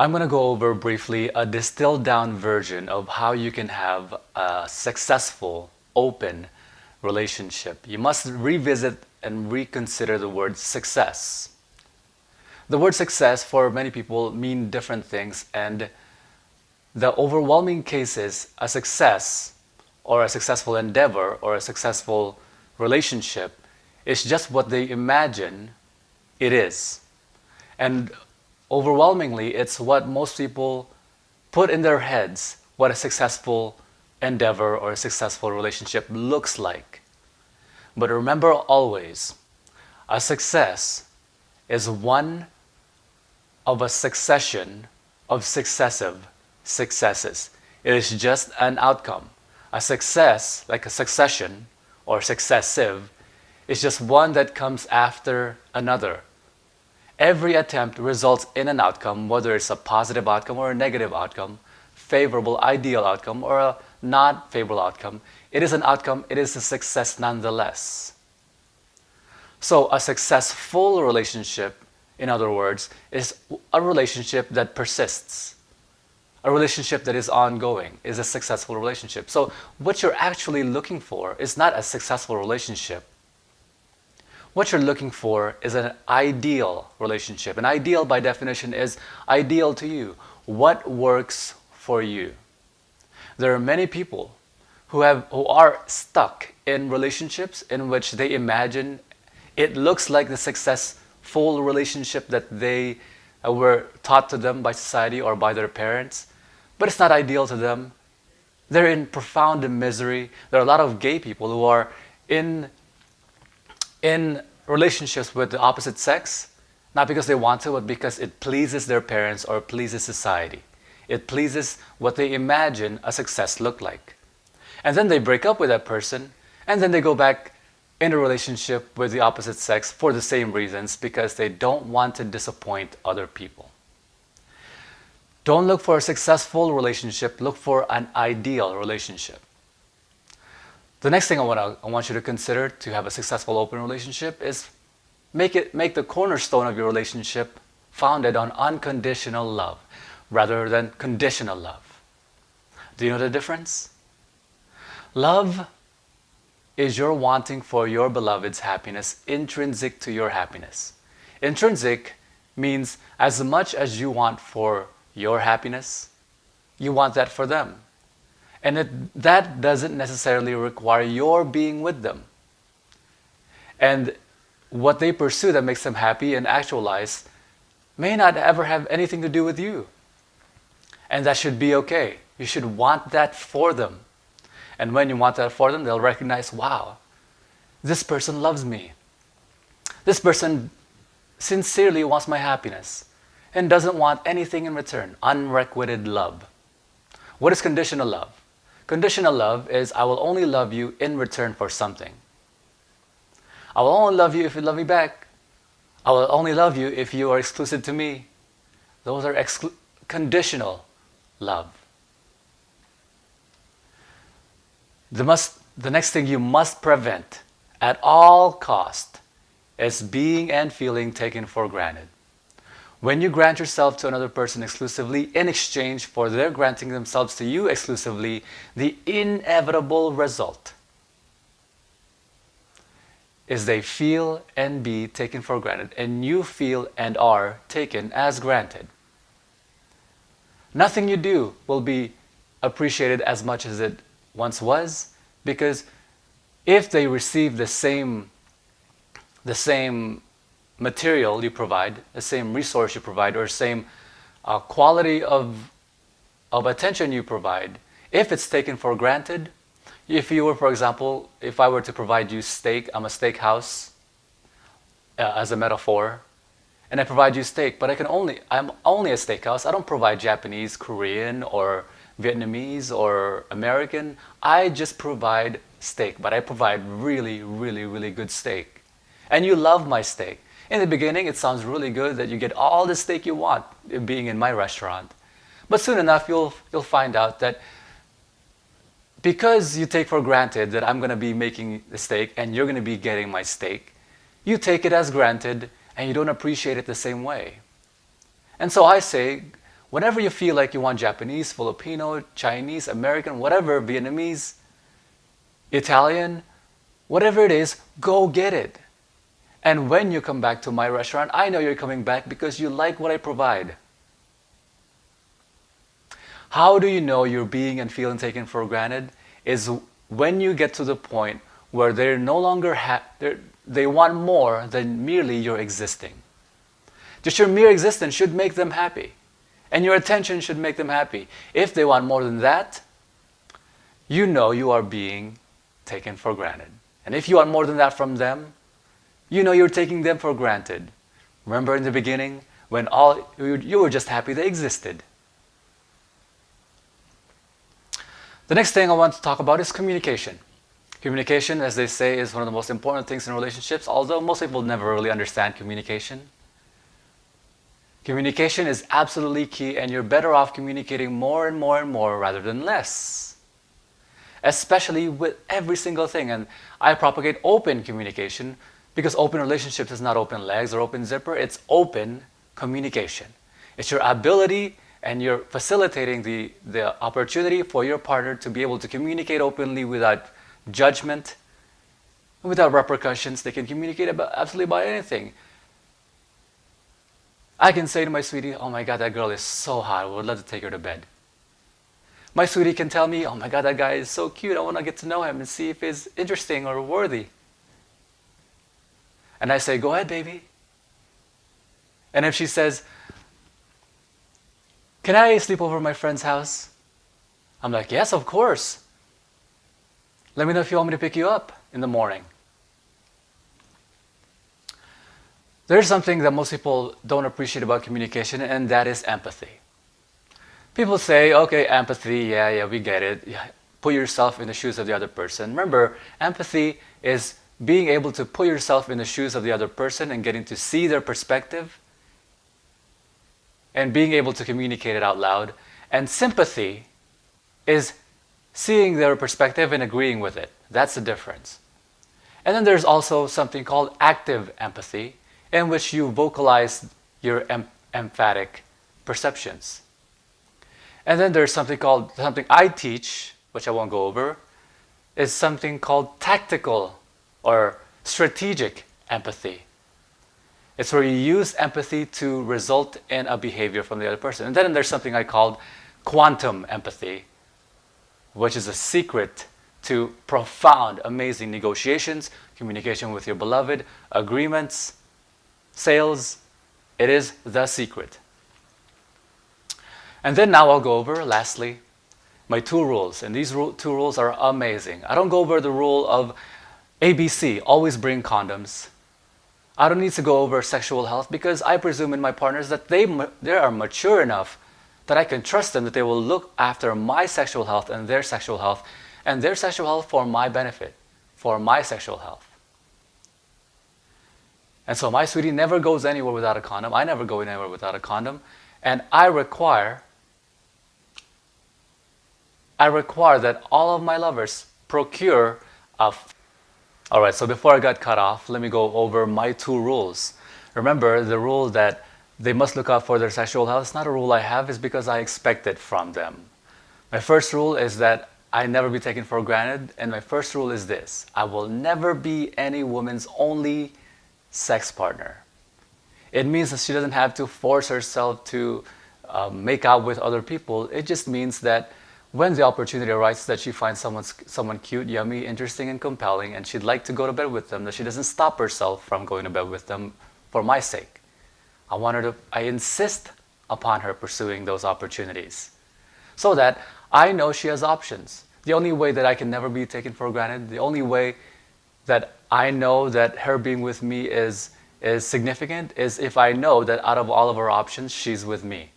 I'm going to go over briefly a distilled down version of how you can have a successful, open relationship. You must revisit and reconsider the word success. The word success for many people mean different things, and the overwhelming case is a success or a successful endeavor or a successful relationship is just what they imagine it is. And overwhelmingly, it's what most people put in their heads what a successful endeavor or a successful relationship looks like. But remember always, a success is one of a succession of successive successes. It is just an outcome. A success, like a succession or successive, is just one that comes after another. Every attempt results in an outcome, whether it's a positive outcome or a negative outcome, favorable, ideal outcome, or a not favorable outcome. It is an outcome, it is a success nonetheless. So, a successful relationship, in other words, is a relationship that persists. A relationship that is ongoing is a successful relationship. So, what you're actually looking for is not a successful relationship. What you're looking for is an ideal relationship. An ideal, by definition, is ideal to you. What works for you? There are many people who are stuck in relationships in which they imagine it looks like the successful relationship that they were taught to them by society or by their parents, but it's not ideal to them. They're in profound misery. There are a lot of gay people who are in relationships with the opposite sex, not because they want to, but because it pleases their parents or pleases society. It pleases what they imagine a success look like. And then they break up with that person, and then they go back in a relationship with the opposite sex for the same reasons, because they don't want to disappoint other people. Don't look for a successful relationship, look for an ideal relationship. The next thing I want you to consider to have a successful open relationship is make the cornerstone of your relationship founded on unconditional love rather than conditional love. Do you know the difference? Love is your wanting for your beloved's happiness intrinsic to your happiness. Intrinsic means as much as you want for your happiness, you want that for them. And that doesn't necessarily require your being with them. And what they pursue that makes them happy and actualize may not ever have anything to do with you. And that should be okay. You should want that for them. And when you want that for them, they'll recognize, wow, this person loves me. This person sincerely wants my happiness and doesn't want anything in return. Unrequited love. What is conditional love? Conditional love is I will only love you in return for something. I will only love you if you love me back. I will only love you if you are exclusive to me. Those are conditional love. The next thing you must prevent at all cost is being and feeling taken for granted. When you grant yourself to another person exclusively in exchange for their granting themselves to you exclusively, the inevitable result is they feel and be taken for granted, and you feel and are taken as granted. Nothing you do will be appreciated as much as it once was, because if they receive the same material you provide, the same resource you provide, or same quality of attention you provide, if it's taken for granted, if you were, for example, if I were to provide you steak, I'm a steakhouse as a metaphor, and I provide you steak, but I'm only a steakhouse. I don't provide Japanese, Korean, or Vietnamese, or American. I just provide steak, but I provide really, really, really good steak. And you love my steak. In the beginning, it sounds really good that you get all the steak you want being in my restaurant. But soon enough, you'll find out that because you take for granted that I'm going to be making the steak and you're going to be getting my steak, you take it as granted and you don't appreciate it the same way. And so I say, Whenever you feel like you want Japanese, Filipino, Chinese, American, whatever, Vietnamese, Italian, whatever it is, go get it. And when you come back to my restaurant, I know you're coming back because you like what I provide. How do you know you're being and feeling taken for granted? Is when you get to the point where they're no longer they want more than merely your existing. Just your mere existence should make them happy. And your attention should make them happy. If they want more than that, you know you are being taken for granted. And if you want more than that from them, you know you're taking them for granted. Remember in the beginning when you were just happy they existed. The next thing I want to talk about is communication. Communication, as they say, is one of the most important things in relationships, although most people never really understand communication. Communication is absolutely key, and you're better off communicating more and more and more rather than less. Especially with every single thing. And I propagate open communication because open relationships is not open legs or open zipper, it's open communication. It's your ability and you're facilitating the opportunity for your partner to be able to communicate openly without judgment, without repercussions. They can communicate absolutely about anything. I can say to my sweetie, oh my God, that girl is so hot, I would love to take her to bed. My sweetie can tell me, oh my God, that guy is so cute, I want to get to know him and see if he's interesting or worthy. And I say, go ahead, baby. And if she says, can I sleep over at my friend's house? I'm like, yes, of course. Let me know if you want me to pick you up in the morning. There's something that most people don't appreciate about communication, and that is empathy. People say, okay, empathy, yeah, we get it. Yeah, put yourself in the shoes of the other person. Remember, empathy is being able to put yourself in the shoes of the other person and getting to see their perspective and being able to communicate it out loud. And sympathy is seeing their perspective and agreeing with it. That's the difference. And then there's also something called active empathy, in which you vocalize your emphatic perceptions. And then there's something I teach, which I won't go over, is something called tactical or strategic empathy. It's where you use empathy to result in a behavior from the other person. And then there's something I called quantum empathy, which is a secret to profound, amazing negotiations, communication with your beloved, agreements, sales. It is the secret. And then now I'll go over, lastly, my 2 rules. And these 2 rules are amazing. I don't go over the rule of ABC, always bring condoms. I don't need to go over sexual health because I presume in my partners that they are mature enough that I can trust them, that they will look after my sexual health and their sexual health for my benefit, for my sexual health. And so my sweetie never goes anywhere without a condom. I never go anywhere without a condom. And I require that all of my lovers procure a... Alright, so before I got cut off, let me go over my 2 rules. Remember, the rule that they must look out for their sexual health is not a rule I have, it's because I expect it from them. My first rule is that I never be taken for granted, and my first rule is this: I will never be any woman's only sex partner. It means that she doesn't have to force herself to make out with other people. It just means that when the opportunity arises that she finds someone cute, yummy, interesting, and compelling, and she'd like to go to bed with them, that she doesn't stop herself from going to bed with them for my sake. I insist upon her pursuing those opportunities so that I know she has options. The only way that I can never be taken for granted, the only way that I know that her being with me is significant is if I know that out of all of her options, she's with me.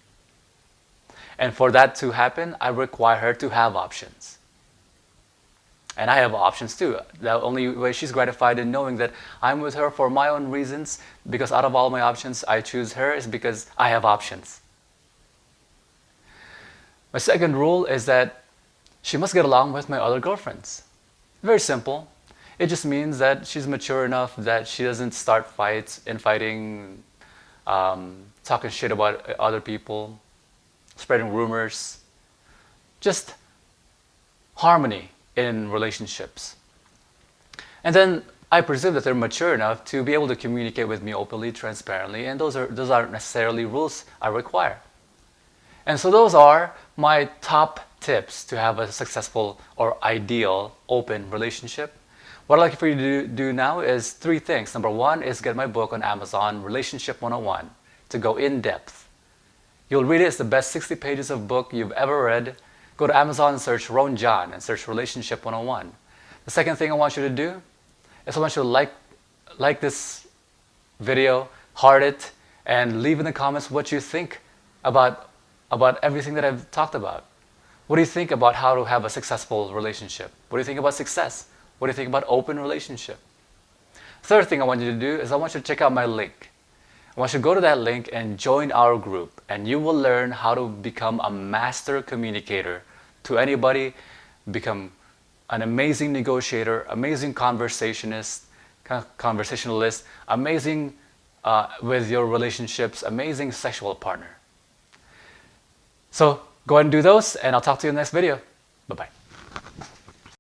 And for that to happen, I require her to have options. And I have options too. The only way she's gratified in knowing that I'm with her for my own reasons, because out of all my options, I choose her, is because I have options. My second rule is that she must get along with my other girlfriends. Very simple. It just means that she's mature enough that she doesn't start fighting, talking shit about other people. spreading rumors, just harmony in relationships. And then I presume that they're mature enough to be able to communicate with me openly, transparently, and those aren't necessarily rules I require. And so those are my top tips to have a successful or ideal open relationship. What I'd like for you to do now is 3 things. Number 1 is get my book on Amazon, Relationship 101, to go in depth. You'll read it. It's the best 60 pages of book you've ever read. Go to Amazon and search Rone John and search Relationship 101. The second thing I want you to do is I want you to like this video, heart it, and leave in the comments what you think about everything that I've talked about. What do you think about how to have a successful relationship? What do you think about success? What do you think about open relationship? Third thing I want you to do is I want you to check out my link. I want you to go to that link and join our group, and you will learn how to become a master communicator to anybody, become an amazing negotiator, amazing conversationalist, amazing with your relationships, amazing sexual partner. So go ahead and do those, and I'll talk to you in the next video. Bye-bye.